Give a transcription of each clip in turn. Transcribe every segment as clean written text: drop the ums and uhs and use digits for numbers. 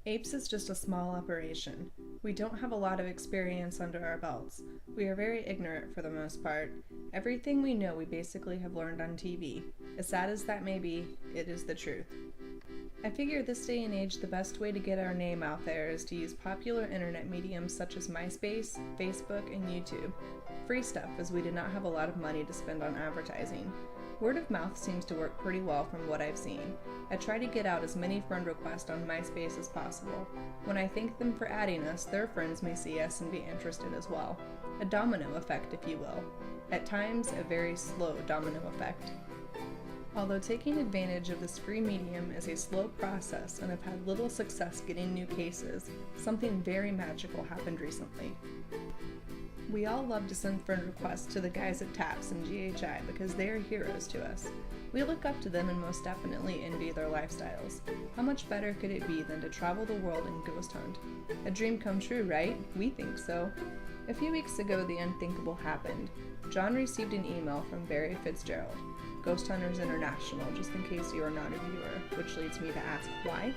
APES is just a small operation. We don't have a lot of experience under our belts. We are very ignorant for the most part. Everything we know we basically have learned on TV. As sad as that may be, it is the truth. I figure this day and age the best way to get our name out there is to use popular internet mediums such as MySpace, Facebook, and YouTube. Free stuff, as we did not have a lot of money to spend on advertising. Word of mouth seems to work pretty well from what I've seen. I try to get out as many friend requests on MySpace as possible. When I thank them for adding us, their friends may see us and be interested as well. A domino effect, if you will. At times, a very slow domino effect. Although taking advantage of this free medium is a slow process and have had little success getting new cases, something very magical happened recently. We all love to send friend requests to the guys at TAPS and GHI because they are heroes to us. We look up to them and most definitely envy their lifestyles. How much better could it be than to travel the world and ghost hunt? A dream come true, right? We think so. A few weeks ago, the unthinkable happened. John received an email from Barry FitzGerald, Ghost Hunters International, just in case you are not a viewer, which leads me to ask why.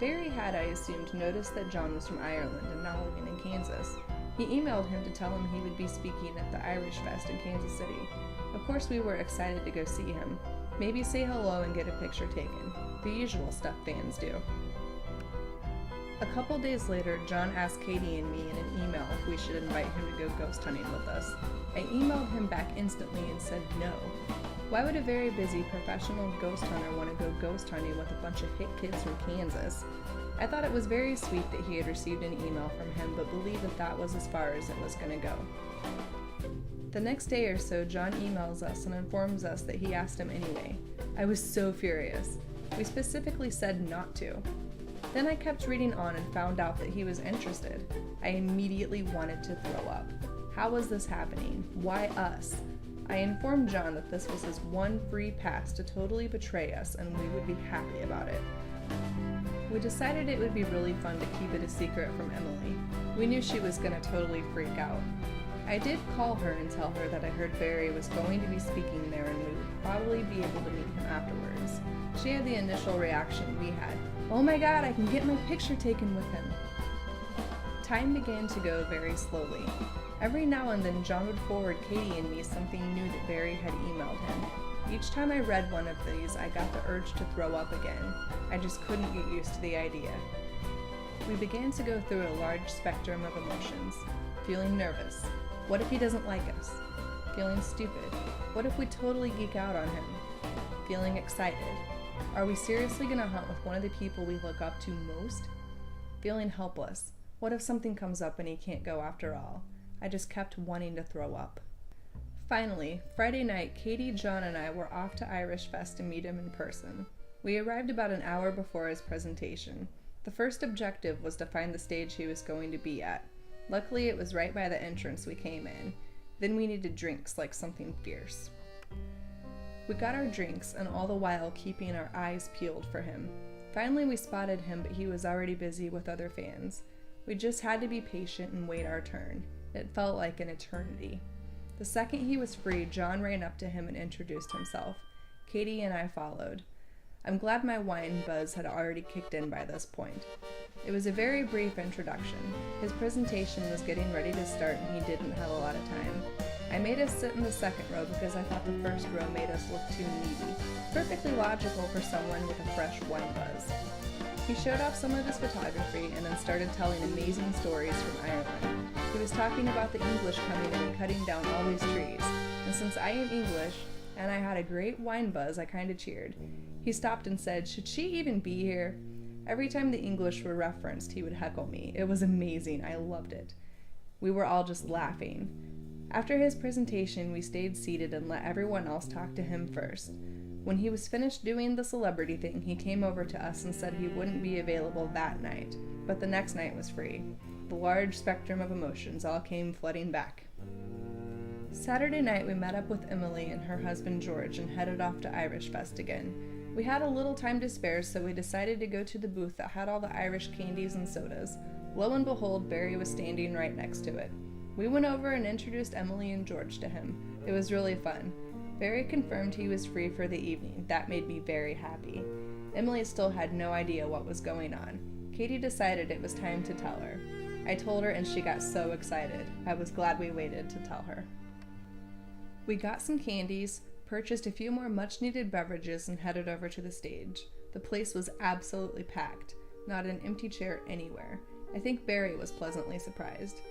Barry had, I assumed, noticed that John was from Ireland and now living in Kansas. He emailed him to tell him he would be speaking at the Irish Fest in Kansas City. Of course, we were excited to go see him. Maybe say hello and get a picture taken. The usual stuff fans do. A couple days later, John asked Katie and me in an email if we should invite him to go ghost hunting with us. I emailed him back instantly and said no. Why would a very busy professional ghost hunter want to go ghost hunting with a bunch of hit kids from Kansas? I thought it was very sweet that he had received an email from him, but believed that that was as far as it was going to go. The next day or so, John emails us and informs us that he asked him anyway. I was so furious. We specifically said not to. Then I kept reading on and found out that he was interested. I immediately wanted to throw up. How was this happening? Why us? I informed John that this was his one free pass to totally betray us and we would be happy about it. We decided it would be really fun to keep it a secret from Emily. We knew she was going to totally freak out. I did call her and tell her that I heard Barry was going to be speaking there and we would probably be able to meet him afterwards. She had the initial reaction we had. Oh my god, I can get my picture taken with him. Time began to go very slowly. Every now and then John would forward Katie and me something new that Barry had emailed him. Each time I read one of these, I got the urge to throw up again. I just couldn't get used to the idea. We began to go through a large spectrum of emotions. Feeling nervous. What if he doesn't like us? Feeling stupid. What if we totally geek out on him? Feeling excited. Are we seriously gonna hunt with one of the people we look up to most? Feeling helpless. What if something comes up and he can't go after all? I just kept wanting to throw up. Finally, Friday night, Katie, John, and I were off to Irish Fest to meet him in person. We arrived about an hour before his presentation. The first objective was to find the stage he was going to be at. Luckily, it was right by the entrance we came in. Then we needed drinks like something fierce. We got our drinks, and all the while keeping our eyes peeled for him. Finally, we spotted him, but he was already busy with other fans. We just had to be patient and wait our turn. It felt like an eternity. The second he was free, John ran up to him and introduced himself. Katie and I followed. I'm glad my wine buzz had already kicked in by this point. It was a very brief introduction. His presentation was getting ready to start and he didn't have a lot of time. I made us sit in the second row because I thought the first row made us look too needy. Perfectly logical for someone with a fresh wine buzz. He showed off some of his photography and then started telling amazing stories from Ireland. He was talking about the English coming in and cutting down all these trees, and since I am English and I had a great wine buzz, I kinda cheered. He stopped and said, "Should she even be here?" Every time the English were referenced, he would heckle me. It was amazing. I loved it. We were all just laughing. After his presentation, we stayed seated and let everyone else talk to him first. When he was finished doing the celebrity thing, he came over to us and said he wouldn't be available that night, but the next night was free. The large spectrum of emotions all came flooding back. Saturday night, we met up with Emily and her husband George and headed off to Irish Fest again. We had a little time to spare, so we decided to go to the booth that had all the Irish candies and sodas. Lo and behold, Barry was standing right next to it. We went over and introduced Emily and George to him. It was really fun. Barry confirmed he was free for the evening. That made me very happy. Emily still had no idea what was going on. Katie decided it was time to tell her. I told her and she got so excited. I was glad we waited to tell her. We got some candies, purchased a few more much-needed beverages, and headed over to the stage. The place was absolutely packed, not an empty chair anywhere. I think Barry was pleasantly surprised.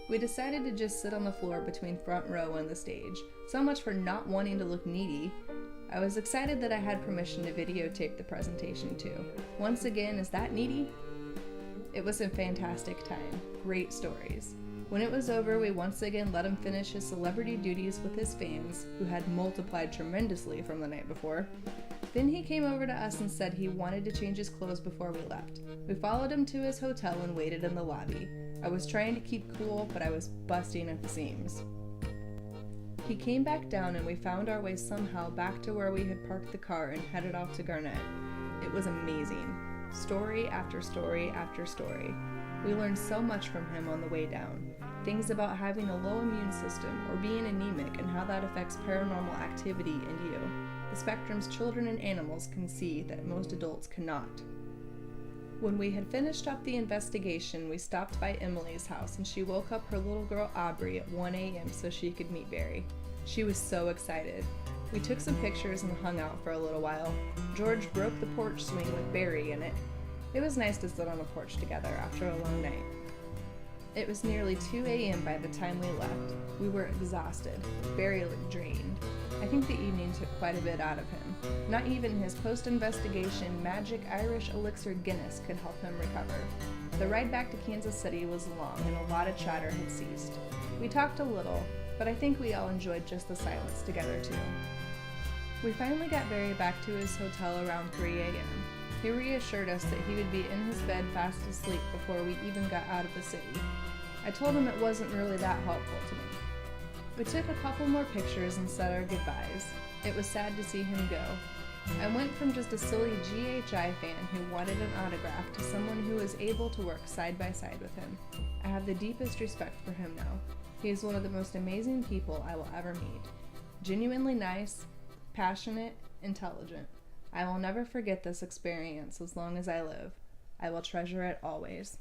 We decided to just sit on the floor between front row and the stage. So much for not wanting to look needy. I was excited that I had permission to videotape the presentation too. Once again, is that needy? It was a fantastic time. Great stories. When it was over, we once again let him finish his celebrity duties with his fans, who had multiplied tremendously from the night before. Then he came over to us and said he wanted to change his clothes before we left. We followed him to his hotel and waited in the lobby. I was trying to keep cool, but I was busting at the seams. He came back down and we found our way somehow back to where we had parked the car and headed off to Garnett. It was amazing. Story after story after story. We learned so much from him on the way down. Things about having a low immune system or being anemic and how that affects paranormal activity in you. The spectrums children and animals can see that most adults cannot. When we had finished up the investigation, we stopped by Emily's house and she woke up her little girl Aubrey at 1 a.m. so she could meet Barry. She was so excited. We took some pictures and hung out for a little while. George broke the porch swing with Barry in it. It was nice to sit on a porch together after a long night. It was nearly 2 a.m. by the time we left. We were exhausted. Barry looked drained. I think the evening took quite a bit out of him. Not even his post-investigation magic Irish elixir Guinness could help him recover. The ride back to Kansas City was long and a lot of chatter had ceased. We talked a little, but I think we all enjoyed just the silence together too. We finally got Barry back to his hotel around 3 a.m. He reassured us that he would be in his bed fast asleep before we even got out of the city. I told him it wasn't really that helpful to me. We took a couple more pictures and said our goodbyes. It was sad to see him go. I went from just a silly GHI fan who wanted an autograph to someone who was able to work side by side with him. I have the deepest respect for him now. He is one of the most amazing people I will ever meet. Genuinely nice, passionate, intelligent. I will never forget this experience as long as I live. I will treasure it always.